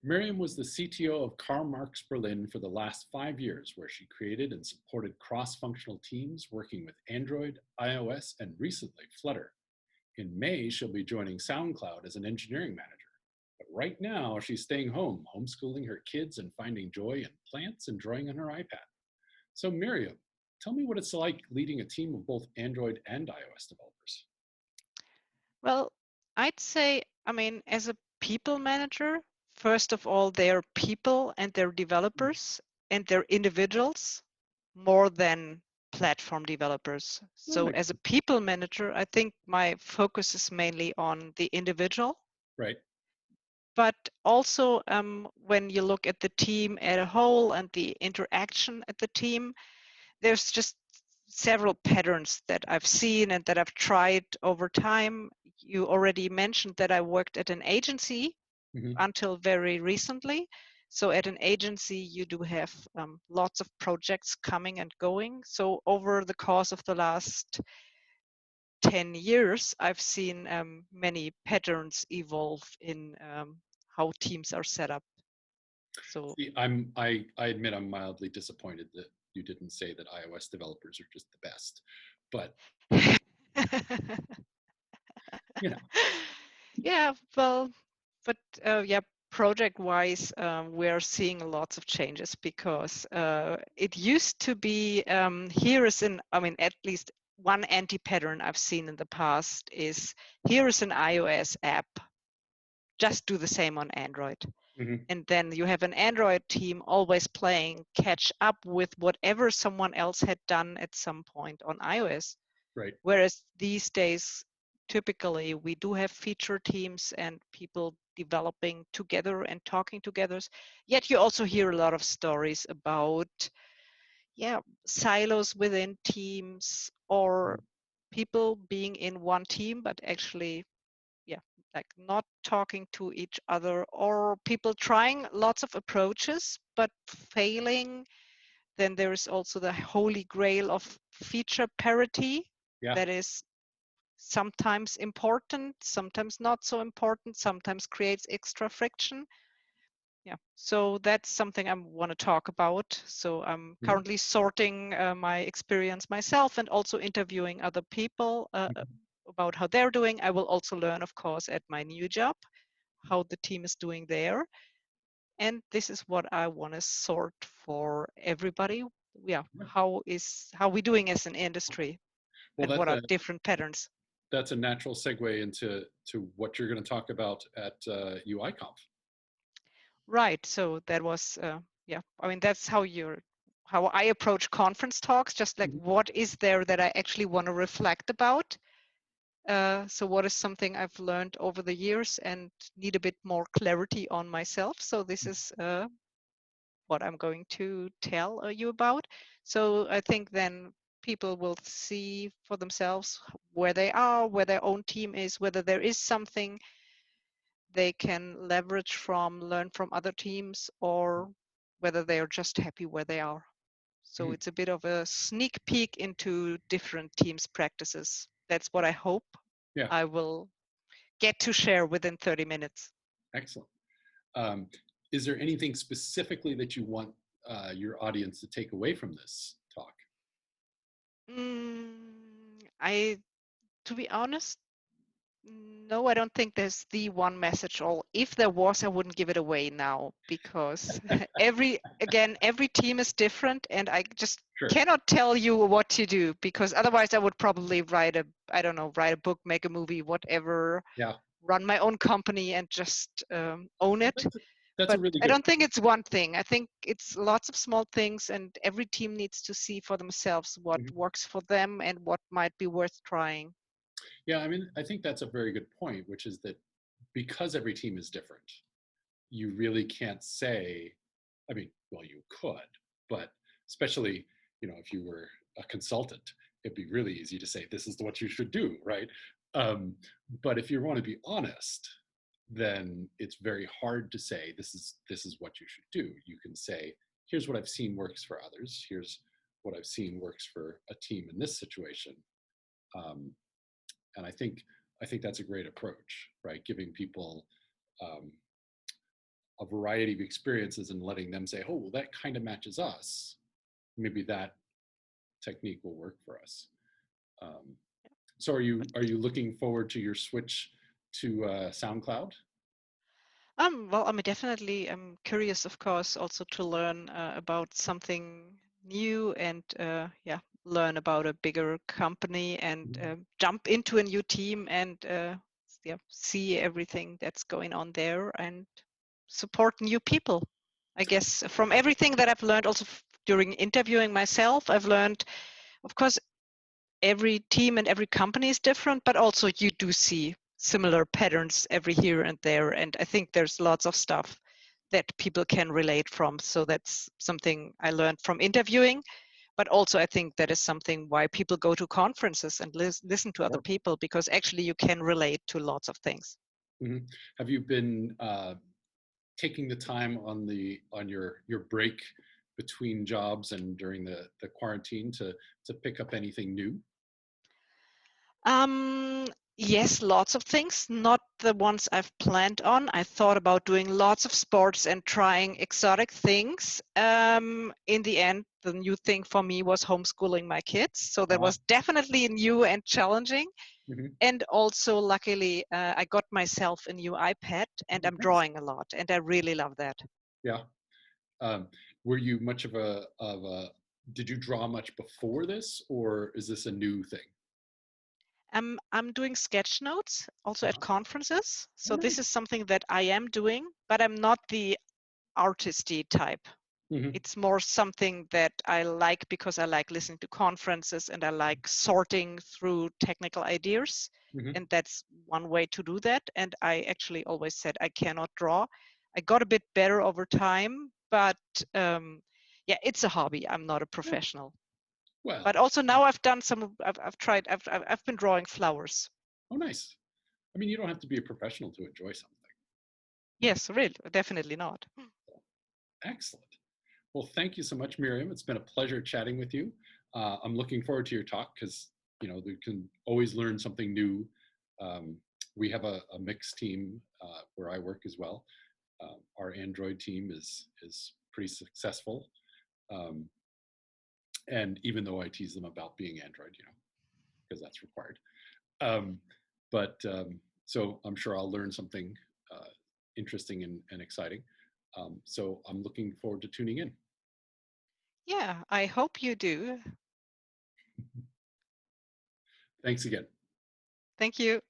Miriam was the CTO of Karlmax Berlin for the last 5 years, where she created and supported cross-functional teams working with Android, iOS, and recently Flutter. In May, she'll be joining SoundCloud as an engineering manager. But right now, she's staying home, homeschooling her kids and finding joy in plants and drawing on her iPad. So Miriam, tell me what it's like leading a team of both Android and iOS developers. Well, I'd say, as a people manager, first of all, they're people and they're developers and they're individuals more than platform developers. Well, that So makes as a sense. people manager, I think my focus is mainly on the individual, Right. but also when you look at the team as a whole and the interaction at the team, there's just several patterns that I've seen and that I've tried over time. You already mentioned that I worked at an agency Mm-hmm. until very recently. So at an agency, you do have lots of projects coming and going. So over the course of the last 10 years, I've seen many patterns evolve in how teams are set up. So See, I admit I'm mildly disappointed that you didn't say that iOS developers are just the best, but you know, yeah, well, but yeah, project-wise, we're seeing lots of changes because it used to be here is an, at least one anti-pattern I've seen in the past is here is an iOS app, just do the same on Android. mhm, And then you have an Android team always playing catch up with whatever someone else had done at some point on iOS. right. Whereas these days, typically we do have feature teams and people developing together and talking together. Yet you also hear a lot of stories about, yeah, silos within teams or Mhm. people being in one team, but actually, yeah, like not talking to each other or people trying lots of approaches, but failing. Then there's also the holy grail of feature parity Yeah. that is sometimes important, sometimes not so important, sometimes creates extra friction. Yeah, so that's something I want to talk about. So I'm Mhm, currently sorting my experience myself and also interviewing other people mhm. about how they're doing. I will also learn, of course, at my new job, how the team is doing there. And this is what I want to sort for everybody. Yeah, Yeah. how we doing as an industry Well, and what are different patterns? that's a natural segue into what you're going to talk about at UIKonf. Right. So that was, yeah, that's how I approach conference talks, just like Mhm. what is there that I actually want to reflect about? So what is something I've learned over the years and need a bit more clarity on myself? So this is what I'm going to tell you about. So I think then people will see for themselves where they are, where their own team is, whether there is something they can leverage from, learn from other teams, or whether they are just happy where they are. So Mhm. it's a bit of a sneak peek into different teams' practices. That's what I hope Yeah, I will get to share within 30 minutes. excellent. Um, is there anything specifically that you want your audience to take away from this talk? I, to be honest, no, I don't think there's the one message. Or if there was, I wouldn't give it away now because every team is different, and I just Sure. cannot tell you what to do because otherwise I would probably write a book, make a movie, whatever, Yeah. run my own company and just own Well, it. that's a But really I good don't think it's one thing. I think it's lots of small things, and every team needs to see for themselves what point. works for them and what might be worth trying. Yeah, I mean, I think that's a very good point, which is that because every team is different, you really can't say, I mean, well, you could, but especially, if you were a consultant, it'd be really easy to say, this is what you should do, right? Um, but if you want to be honest, then it's very hard to say, this is what you should do. You can say, here's what I've seen works for others. Here's what I've seen works for a team in this situation. Um, and I think that's a great approach, right? Giving people um, a variety of experiences and letting them say, oh, well, that kind of matches us. Maybe that technique will work for us. So are you looking forward to your switch to SoundCloud? Well, I'm definitely curious, of course, also to learn about something new and yeah, learn about a bigger company and jump into a new team and yeah, see everything that's going on there and support new people. I guess from everything that I've learned also during interviewing myself, I've learned, of course, every team and every company is different, but also you do see similar patterns every here and there. And I think there's lots of stuff that people can relate from. So that's something I learned from interviewing. But also I think that is something why people go to conferences and listen to other people, because actually you can relate to lots of things. Mm-hmm. Have you been taking the time on your break between jobs and during the quarantine to pick up anything new? Yes, lots of things, not the ones I've planned on. I thought about doing lots of sports and trying exotic things. In the end, the new thing for me was homeschooling my kids. So that was definitely new and challenging. Mm-hmm. And also, luckily, I got myself a new iPad and I'm drawing a lot. And I really love that. Yeah. Were you much of a, did you draw much before this, or is this a new thing? I'm doing sketch notes also at conferences. So nice. This is something that I am doing, but I'm not the artisty type. Mm-hmm. It's more something that I like because I like listening to conferences and I like sorting through technical ideas. Mm-hmm. And that's one way to do that. And I actually always said I cannot draw. I got a bit better over time, but yeah, it's a hobby. I'm not a professional. Well, But also now I've done some. I've been drawing flowers. oh, nice. I mean, you don't have to be a professional to enjoy something. Yes, really, definitely not. Excellent. Well, thank you so much, Miriam. It's been a pleasure chatting with you. I'm looking forward to your talk because, you know, we can always learn something new. We have a mixed team where I work as well. Our Android team is pretty successful. And even though I tease them about being Android, you know, because that's required. So I'm sure I'll learn something interesting and exciting. So I'm looking forward to tuning in. Yeah, I hope you do. Thanks again. Thank you.